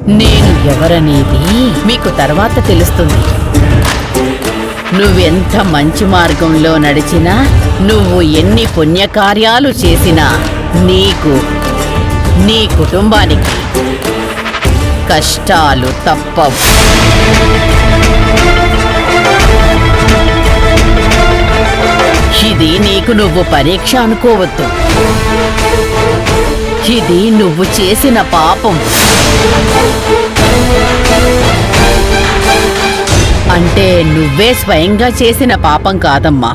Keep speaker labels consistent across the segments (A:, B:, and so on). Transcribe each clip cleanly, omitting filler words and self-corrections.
A: నేను ఎవరనేది మీకు తర్వాత తెలుస్తుంది. నువ్వెంత మంచి మార్గంలో నడిచినా, నువ్వు ఎన్ని పుణ్యకార్యాలు చేసినా నీకు, నీ కుటుంబానికి కష్టాలు తప్పవు. ఇది నీకు నువ్వు పరీక్ష అనుకోవద్దు. ఇది నువ్వు చేసిన పాపం. అంటే నువ్వే స్వయంగా చేసిన పాపం కాదమ్మా,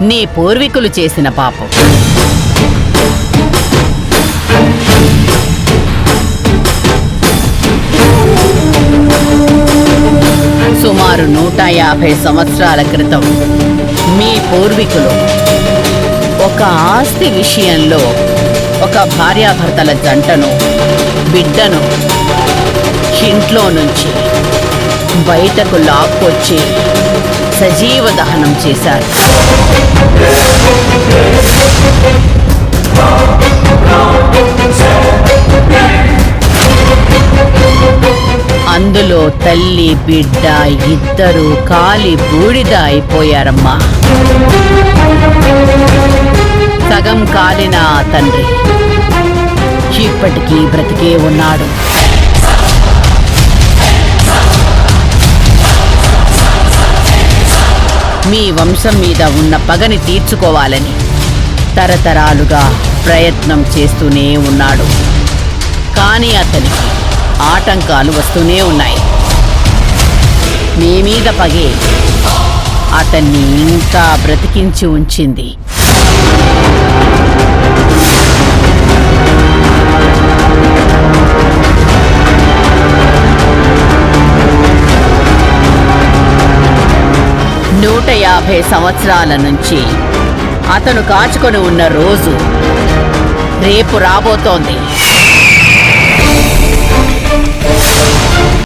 A: నీ పూర్వీకులు చేసిన పాపం. సుమారు 150 సంవత్సరాల క్రితం మీ పూర్వీకులు ఒక ఆస్తి విషయంలో ఒక భార్యాభర్తల జంటను, బిడ్డను ఇంట్లో నుంచి బయటకు లాక్కొచ్చి సజీవ దహనం చేశారు. అందులో తల్లి బిడ్డ ఇద్దరూ కాలి బూడిద అయిపోయారమ్మా. సగం కాలిన ఆ తండ్రి ఇప్పటికీ బ్రతికే ఉన్నాడు. మీ వంశం మీద ఉన్న పగని తీర్చుకోవాలని తరతరాలుగా ప్రయత్నం చేస్తూనే ఉన్నాడు. కానీ అతనికి ఆటంకాలు వస్తూనే ఉన్నాయి. మీ మీద పగే అతన్ని ఇంకా బ్రతికించి ఉంచింది. నూట 50 సంవత్సరాల నుంచి అతను కాచుకొని ఉన్న రోజు రేపు రాబోతోంది.